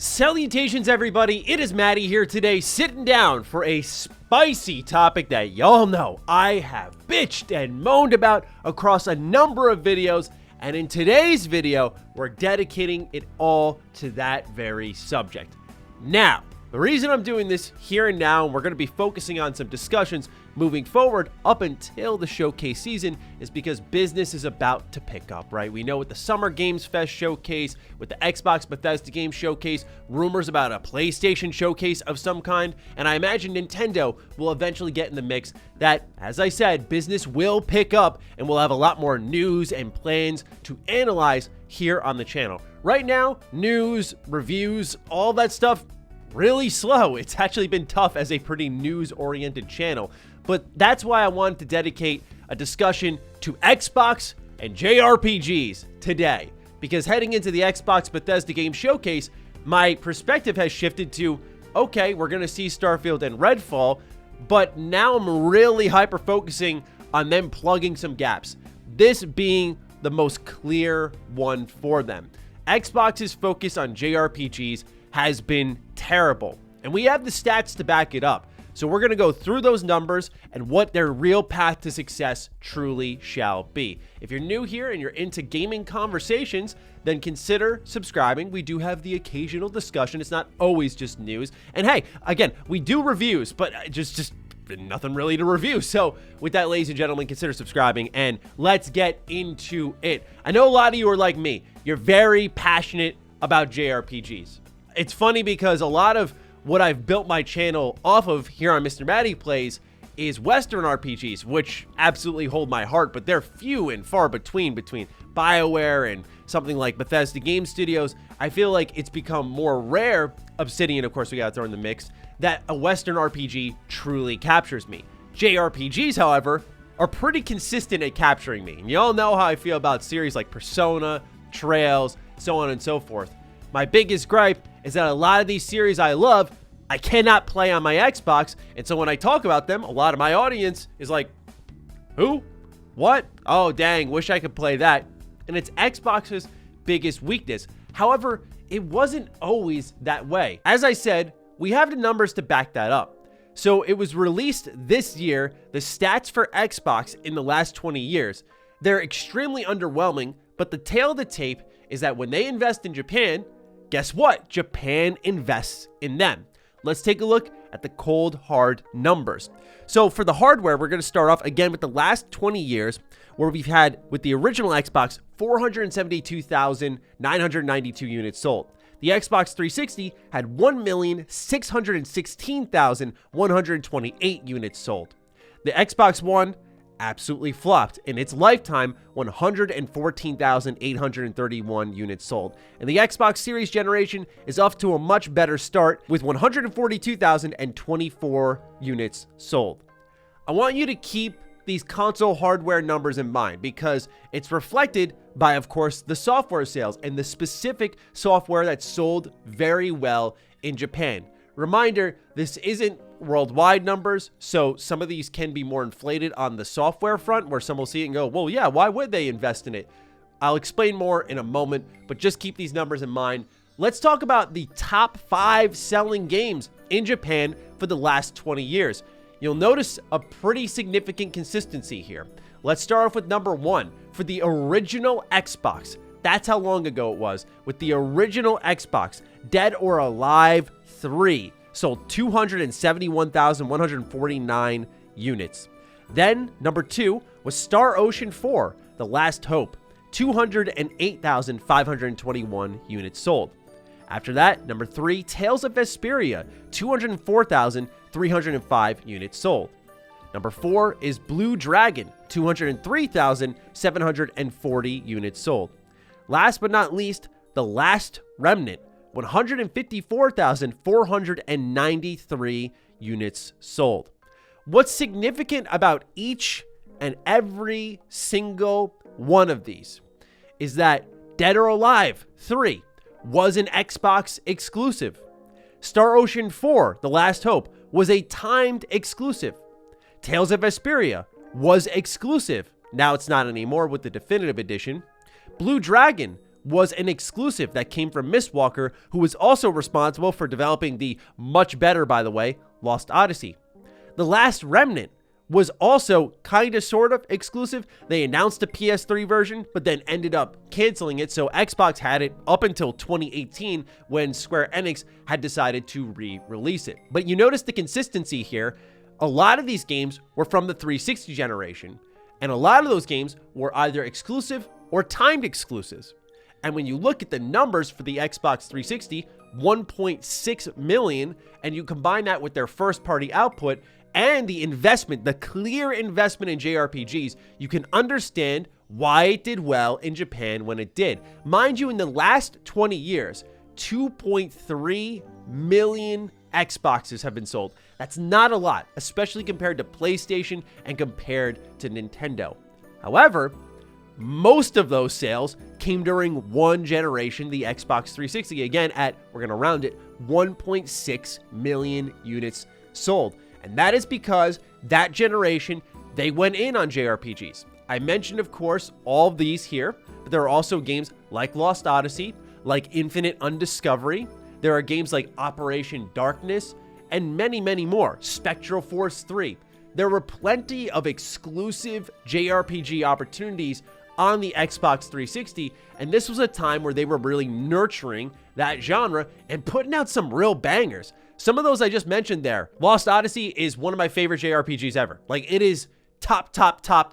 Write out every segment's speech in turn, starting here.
Salutations everybody, it is Matty here today sitting down for a spicy topic that y'all know I have bitched and moaned about across a number of videos, and in today's video we're dedicating it all to that very subject. Now, the reason I'm doing this here and now, and we're going to be focusing on some discussions moving forward up until the showcase season, is because business is about to pick up, right? We know with the Summer Games Fest showcase, with the Xbox Bethesda game showcase, rumors about a PlayStation showcase of some kind, and I imagine Nintendo will eventually get in the mix, that, as I said, business will pick up and we'll have a lot more news and plans to analyze here on the channel. Right now, news, reviews, all that stuff, really slow. It's actually been tough as a pretty news-oriented channel, but that's why I wanted to dedicate a discussion to Xbox and JRPGs today, because heading into the Xbox Bethesda game showcase, my perspective has shifted to, okay, we're going to see Starfield and Redfall, but now I'm really hyper-focusing on them plugging some gaps, this being the most clear one for them. Xbox's focus on JRPGs has been terrible, and we have the stats to back it up. So we're going to go through those numbers and what their real path to success truly shall be. If you're new here and you're into gaming conversations, then consider subscribing. We do have the occasional discussion. It's not always just news. And hey, again, we do reviews, but just nothing really to review. So with that, ladies and gentlemen, consider subscribing and let's get into it. I know a lot of you are like me. You're very passionate about JRPGs. It's funny because a lot of what I've built my channel off of here on MrMattyPlays is Western RPGs, which absolutely hold my heart, but they're few and far between BioWare and something like Bethesda Game Studios. I feel like it's become more rare, Obsidian, of course, we gotta throw in the mix, that a Western RPG truly captures me. JRPGs, however, are pretty consistent at capturing me. And you all know how I feel about series like Persona, Trails, so on and so forth. My biggest gripe is that a lot of these series I love, I cannot play on my Xbox, and so when I talk about them, a lot of my audience is like, who? What? Oh, dang, wish I could play that. And it's Xbox's biggest weakness. However, it wasn't always that way. As I said, we have the numbers to back that up. So it was released this year, the stats for Xbox in the last 20 years. They're extremely underwhelming, but the tale of the tape is that when they invest in Japan, guess what? Japan invests in them. Let's take a look at the cold, hard numbers. So for the hardware, we're going to start off again with the last 20 years, where we've had, with the original Xbox, 472,992 units sold. The Xbox 360 had 1,616,128 units sold. The Xbox One absolutely flopped. In its lifetime, 114,831 units sold. And the Xbox Series generation is off to a much better start with 142,024 units sold. I want you to keep these console hardware numbers in mind because it's reflected by, of course, the software sales and the specific software that's sold very well in Japan. Reminder, this isn't worldwide numbers, so some of these can be more inflated on the software front, where some will see it and go, well, yeah, why would they invest in it? I'll explain more in a moment, but just keep these numbers in mind. Let's talk about the top 5 selling games in Japan for the last 20 years. You'll notice a pretty significant consistency here. Let's start off with number 1 for the original Xbox. That's how long ago it was. With the original Xbox, Dead or Alive 3 sold 271,149 units. Then, number 2 was Star Ocean 4, The Last Hope, 208,521 units sold. After that, number 3, Tales of Vesperia, 204,305 units sold. Number 4 is Blue Dragon, 203,740 units sold. Last but not least, The Last Remnant, 154,493 units sold. What's significant about each and every single one of these is that Dead or Alive 3 was an Xbox exclusive. Star Ocean 4, The Last Hope, was a timed exclusive. Tales of Vesperia was exclusive. Now it's not anymore with the definitive edition. Blue Dragon was an exclusive that came from Mistwalker, who was also responsible for developing the much better, by the way, Lost Odyssey. The Last Remnant was also kind of sort of exclusive. They announced a PS3 version, but then ended up canceling it, so Xbox had it up until 2018 when Square Enix had decided to re-release it. But you notice the consistency here. A lot of these games were from the 360 generation, and a lot of those games were either exclusive or timed exclusives. And when you look at the numbers for the Xbox 360, 1.6 million, and you combine that with their first-party output and the investment, the clear investment in JRPGs, you can understand why it did well in Japan when it did. Mind you, in the last 20 years, 2.3 million Xboxes have been sold. That's not a lot, especially compared to PlayStation and compared to Nintendo. However, most of those sales came during one generation, the Xbox 360, again at, we're going to round it, 1.6 million units sold. And that is because that generation, they went in on JRPGs. I mentioned, of course, all of these here, but there are also games like Lost Odyssey, like Infinite Undiscovery. There are games like Operation Darkness, and many, many more. Spectral Force 3. There were plenty of exclusive JRPG opportunities on the Xbox 360, and this was a time where they were really nurturing that genre and putting out some real bangers. Some of those I just mentioned there. Lost Odyssey is one of my favorite JRPGs ever. Like, it is top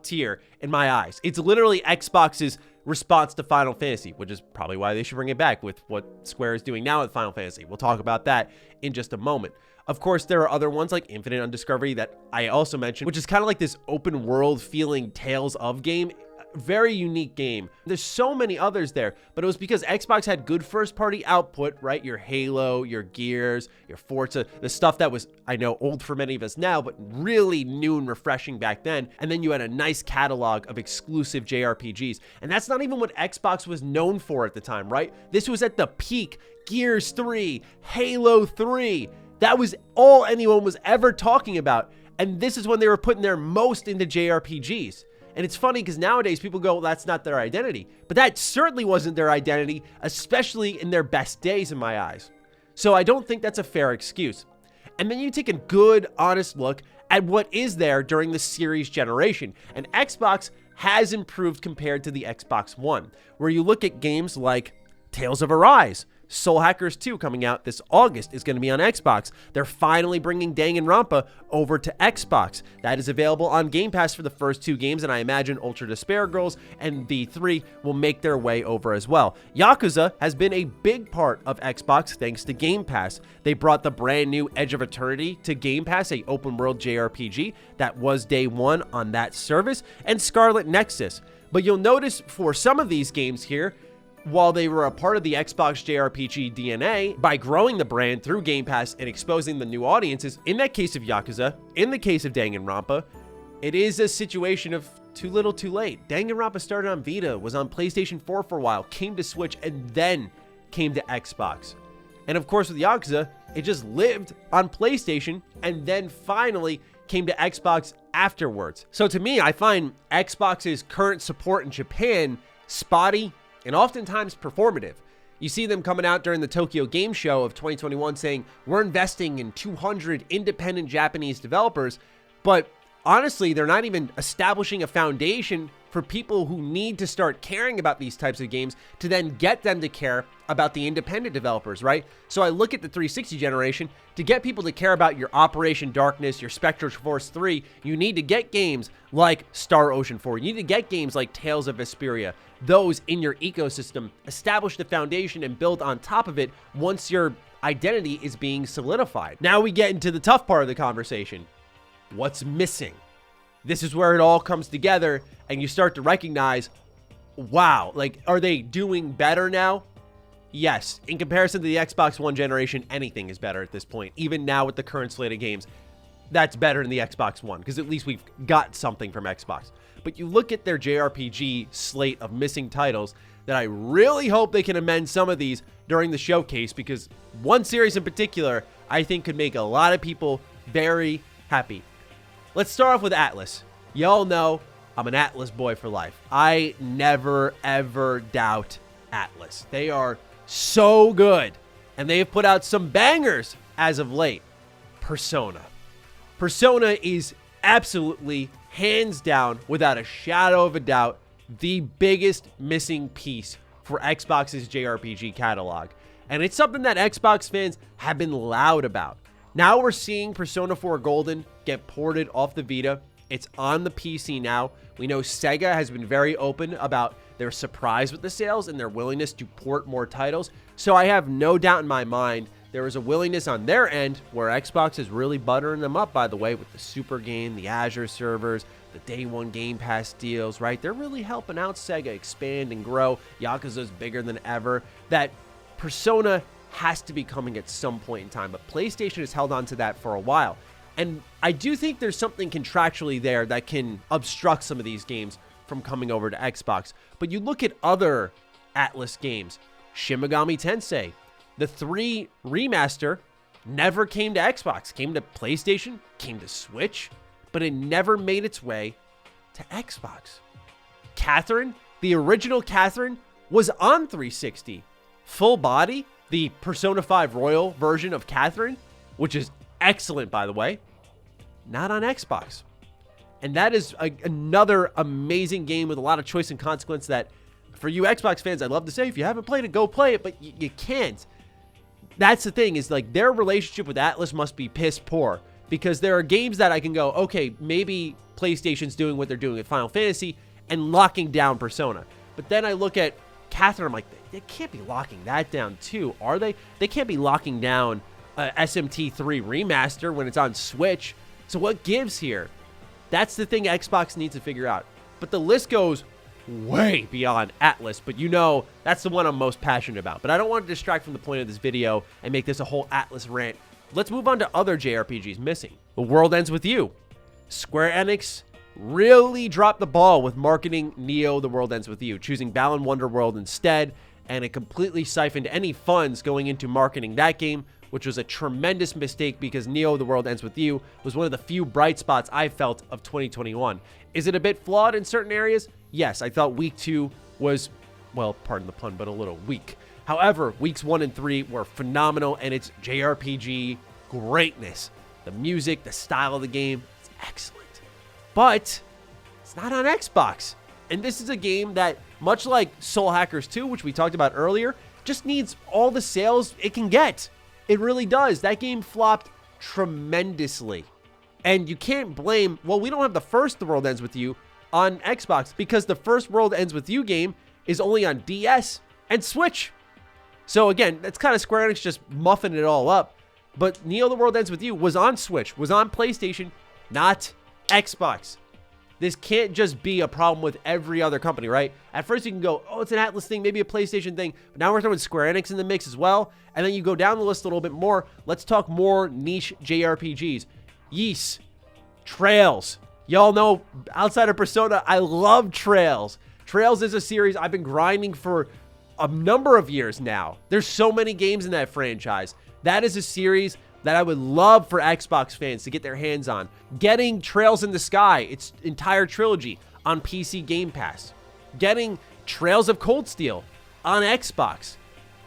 tier in my eyes. It's literally Xbox's response to Final Fantasy, which is probably why they should bring it back with what Square is doing now with Final Fantasy. We'll talk about that in just a moment. Of course, there are other ones like Infinite Undiscovery that I also mentioned, which is kind of like this open world feeling Tales of game. Very unique game. There's so many others there, but it was because Xbox had good first party output, right? Your Halo, your Gears, your Forza, the stuff that was, I know, old for many of us now, but really new and refreshing back then. And then you had a nice catalog of exclusive JRPGs. And that's not even what Xbox was known for at the time, right? This was at the peak. Gears 3, Halo 3. That was all anyone was ever talking about. And this is when they were putting their most into JRPGs. And it's funny because nowadays people go, well, that's not their identity. But that certainly wasn't their identity, especially in their best days in my eyes. So I don't think that's a fair excuse. And then you take a good, honest look at what is there during the series generation. And Xbox has improved compared to the Xbox One, where you look at games like Tales of Arise, Soul Hackers 2 coming out this August is going to be on Xbox. They're finally bringing Danganronpa over to Xbox. That is available on Game Pass for the first two games, and I imagine Ultra Despair Girls and V3 will make their way over as well. Yakuza has been a big part of Xbox thanks to Game Pass. They brought the brand new Edge of Eternity to Game Pass, a open world JRPG that was day one on that service, and Scarlet Nexus. But you'll notice for some of these games here, while they were a part of the Xbox JRPG DNA, by growing the brand through Game Pass and exposing the new audiences, in that case of Yakuza, in the case of Danganronpa, it is a situation of too little too late. Danganronpa started on Vita, was on PlayStation 4 for a while, came to Switch, and then came to Xbox. And of course with Yakuza, it just lived on PlayStation and then finally came to Xbox afterwards. So to me, I find Xbox's current support in Japan spotty and oftentimes performative. You see them coming out during the Tokyo Game Show of 2021 saying, we're investing in 200 independent Japanese developers, but honestly, they're not even establishing a foundation for people who need to start caring about these types of games to then get them to care about the independent developers, right? So I look at the 360 generation, to get people to care about your Operation Darkness, your Spectral Force 3, you need to get games like Star Ocean 4. You need to get games like Tales of Vesperia. Those in your ecosystem, establish the foundation and build on top of it once your identity is being solidified. Now we get into the tough part of the conversation. What's missing? This is where it all comes together and you start to recognize, wow, like, are they doing better now? Yes, in comparison to the Xbox One generation, anything is better at this point. Even now with the current slate of games, that's better than the Xbox One, because at least we've got something from Xbox. But you look at their JRPG slate of missing titles that I really hope they can amend some of these during the showcase, because one series in particular I think could make a lot of people very happy. Let's start off with Atlus. Y'all know I'm an Atlus boy for life. I never ever doubt Atlus. They are so good, and they have put out some bangers as of late. Persona. Persona is absolutely, hands down, without a shadow of a doubt, the biggest missing piece for Xbox's JRPG catalog. And it's something that Xbox fans have been loud about. Now we're seeing Persona 4 Golden get ported off the Vita. It's on the PC now. We know SEGA has been very open about their surprise with the sales and their willingness to port more titles. So I have no doubt in my mind there is a willingness on their end where Xbox is really buttering them up, by the way, with the Super Game, the Azure servers, the Day One Game Pass deals, right? They're really helping out SEGA expand and grow. Yakuza's bigger than ever. That Persona has to be coming at some point in time, but PlayStation has held on to that for a while. And I do think there's something contractually there that can obstruct some of these games from coming over to Xbox. But you look at other Atlus games, Shin Megami Tensei, the 3 remaster never came to Xbox, came to PlayStation, came to Switch, but it never made its way to Xbox. Catherine, the original Catherine, was on 360. Full Body, the Persona 5 Royal version of Catherine, which is excellent, by the way, not on Xbox. And that is another amazing game with a lot of choice and consequence that, for you Xbox fans, I'd love to say, if you haven't played it, go play it, but you can't. That's the thing, is like their relationship with Atlus must be piss poor, because there are games that I can go, okay, maybe PlayStation's doing what they're doing with Final Fantasy and locking down Persona. But then I look at Catherine, I'm like, they can't be locking that down too, are they? They can't be locking down SMT3 Remaster when it's on Switch. So what gives here? That's the thing Xbox needs to figure out. But the list goes way beyond Atlus, but you know that's the one I'm most passionate about. But I don't want to distract from the point of this video and make this a whole Atlus rant. Let's move on to other JRPGs missing. The World Ends With You. Square Enix really dropped the ball with marketing Neo The World Ends With You, choosing Balan Wonderworld instead, and it completely siphoned any funds going into marketing that game, which was a tremendous mistake because Neo The World Ends With You was one of the few bright spots I felt of 2021. Is it a bit flawed in certain areas? Yes, I thought week 2 was, well, pardon the pun, but a little weak. However, weeks 1 and 3 were phenomenal, and it's JRPG greatness. The music, the style of the game, it's excellent. But it's not on Xbox. And this is a game that, much like Soul Hackers 2, which we talked about earlier, just needs all the sales it can get. It really does. That game flopped tremendously. And you can't blame, well, we don't have the first The World Ends With You on Xbox because the first World Ends With You game is only on DS and Switch. So again, that's kind of Square Enix just muffing it all up. But Neo The World Ends With You was on Switch, was on PlayStation, not Xbox. This can't just be a problem with every other company, right? At first you can go, oh, it's an Atlus thing, maybe a PlayStation thing. But now we're throwing Square Enix in the mix as well. And then you go down the list a little bit more. Let's talk more niche JRPGs. Ys, Trails. Y'all know, outside of Persona, I love Trails. Trails is a series I've been grinding for a number of years now. There's so many games in that franchise. That is a series that I would love for Xbox fans to get their hands on. Getting Trails in the Sky, its entire trilogy, on PC Game Pass. Getting Trails of Cold Steel on Xbox.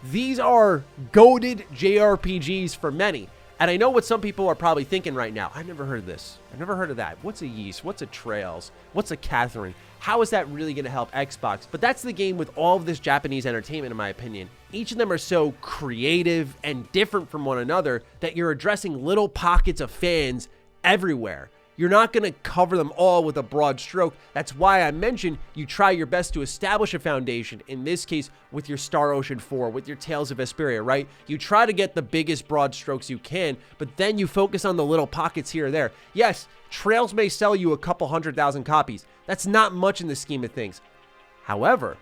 These are goated JRPGs for many. And I know what some people are probably thinking right now. I've never heard of this. I've never heard of that. What's a Ys? What's a Trails? What's a Catherine? How is that really going to help Xbox? But that's the game with all of this Japanese entertainment, in my opinion. Each of them are so creative and different from one another that you're addressing little pockets of fans everywhere. You're not going to cover them all with a broad stroke. That's why I mentioned you try your best to establish a foundation, in this case with your Star Ocean 4, with your Tales of Vesperia, right? You try to get the biggest broad strokes you can, but then you focus on the little pockets here or there. Yes, Trails may sell you a couple 100,000 copies. That's not much in the scheme of things. However,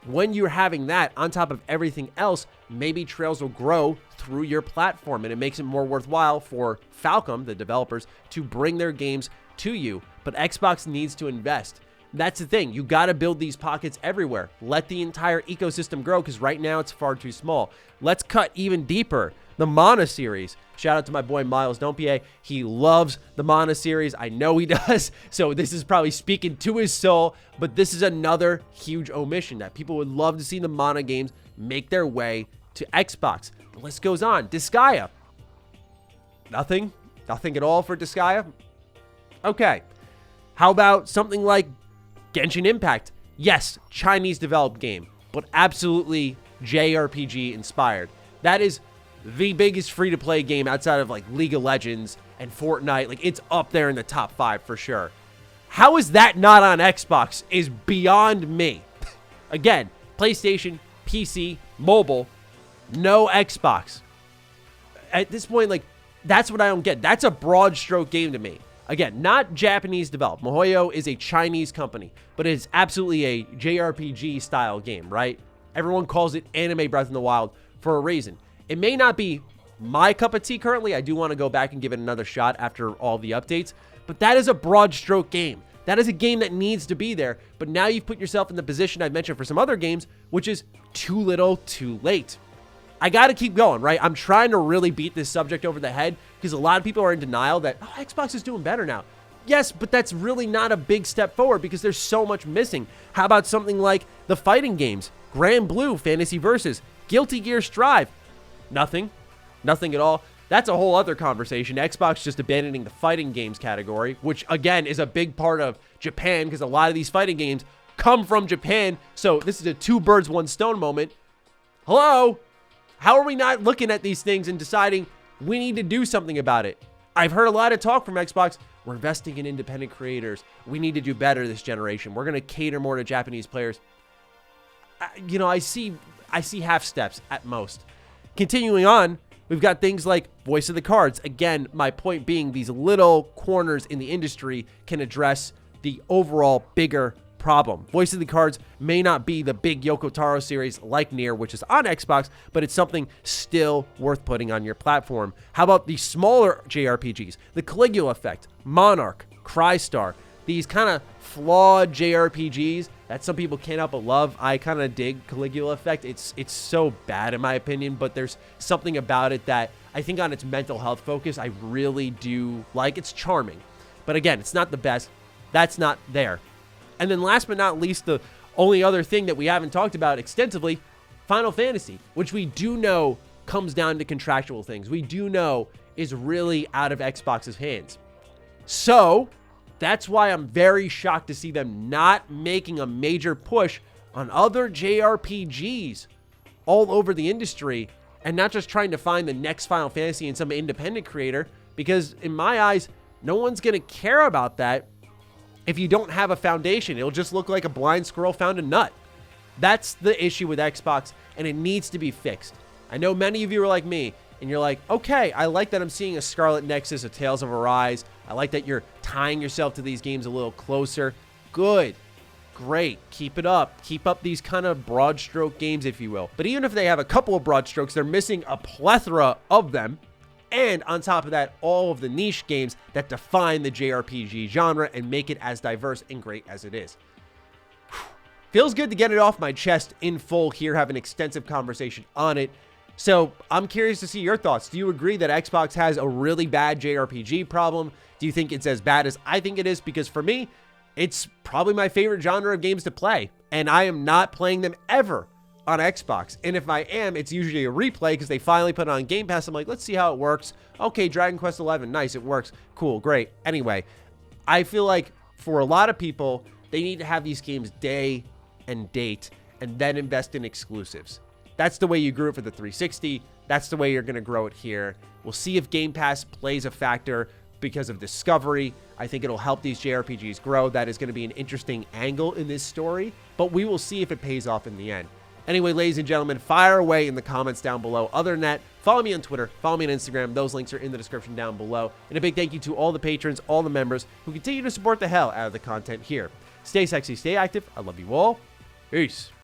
when you're having that on top of everything else, maybe Trails will grow through your platform, and it makes it more worthwhile for Falcom, the developers, to bring their games to you. But Xbox needs to invest. That's the thing. You got to build these pockets everywhere. Let the entire ecosystem grow, because right now it's far too small. Let's cut even deeper. The Mana series. Shout out to my boy Miles Dompier. He loves the Mana series. I know he does. So this is probably speaking to his soul. But this is another huge omission that people would love to see the Mana games make their way to Xbox. The list goes on. Disgaea. Nothing. Nothing at all for Disgaea. Okay. How about something like Genshin Impact? Yes, Chinese developed game, but absolutely JRPG inspired. That is the biggest free-to-play game outside of like League of Legends and Fortnite. Like, it's up there in the top 5 for sure. How is that not on Xbox is beyond me. Again, PlayStation, PC, mobile, no Xbox. At this point, like, that's what I don't get. That's a broad stroke game to me. Again, not Japanese developed. MiHoYo is a Chinese company, but it is absolutely a JRPG style game, right? Everyone calls it Anime Breath in the Wild for a reason. It may not be my cup of tea currently. I do want to go back and give it another shot after all the updates, but that is a broad stroke game. That is a game that needs to be there, but now you've put yourself in the position I've mentioned for some other games, which is too little, too late. I got to keep going, right? I'm trying to really beat this subject over the head because a lot of people are in denial that, oh, Xbox is doing better now. Yes, but that's really not a big step forward because there's so much missing. How about something like the fighting games? Grand Blue, Fantasy Versus, Guilty Gear Strive. Nothing. Nothing at all. That's a whole other conversation. Xbox just abandoning the fighting games category, which again is a big part of Japan because a lot of these fighting games come from Japan. So this is a two birds, one stone moment. Hello? How are we not looking at these things and deciding we need to do something about it? I've heard a lot of talk from Xbox. We're investing in independent creators. We need to do better this generation. We're going to cater more to Japanese players. You know, I see half steps at most. Continuing on, we've got things like Voice of the Cards. Again, my point being these little corners in the industry can address the overall bigger problem. Voice of the Cards may not be the big Yoko Taro series like Nier, which is on Xbox, but it's something still worth putting on your platform. How about the smaller JRPGs? The Caligula Effect, Monarch, Crystar, these kind of flawed JRPGs that some people can't help but love. I kind of dig Caligula Effect. It's so bad in my opinion, but there's something about it that I think on its mental health focus, I really do like. It's charming, but again, it's not the best. That's not there. And then last but not least, the only other thing that we haven't talked about extensively, Final Fantasy, which we do know comes down to contractual things. We do know is really out of Xbox's hands. So that's why I'm very shocked to see them not making a major push on other JRPGs all over the industry and not just trying to find the next Final Fantasy in some independent creator, because in my eyes, no one's going to care about that. If you don't have a foundation, it'll just look like a blind squirrel found a nut. That's the issue with Xbox, and it needs to be fixed. I know many of you are like me, and you're like, okay, I like that I'm seeing a Scarlet Nexus, a Tales of Arise. I like that you're tying yourself to these games a little closer. Good. Great. Keep it up. Keep up these kind of broad stroke games, if you will. But even if they have a couple of broad strokes, they're missing a plethora of them. And on top of that, all of the niche games that define the JRPG genre and make it as diverse and great as it is. Feels good to get it off my chest in full here, have an extensive conversation on it. So I'm curious to see your thoughts. Do you agree that Xbox has a really bad JRPG problem? Do you think it's as bad as I think it is? Because for me, it's probably my favorite genre of games to play, and I am not playing them ever on Xbox. And if I am, it's usually a replay because they finally put it on Game Pass. I'm like, let's see how it works. Okay, Dragon Quest 11, nice, it works. Cool, great. Anyway, I feel like for a lot of people, they need to have these games day and date and then invest in exclusives. That's the way you grew it for the 360. That's the way you're going to grow it here. We'll see if Game Pass plays a factor because of discovery. I think it'll help these JRPGs grow. That is going to be an interesting angle in this story, but we will see if it pays off in the end. Anyway, ladies and gentlemen, fire away in the comments down below. Other than that, follow me on Twitter, follow me on Instagram. Those links are in the description down below. And a big thank you to all the patrons, all the members who continue to support the hell out of the content here. Stay sexy, stay active. I love you all. Peace.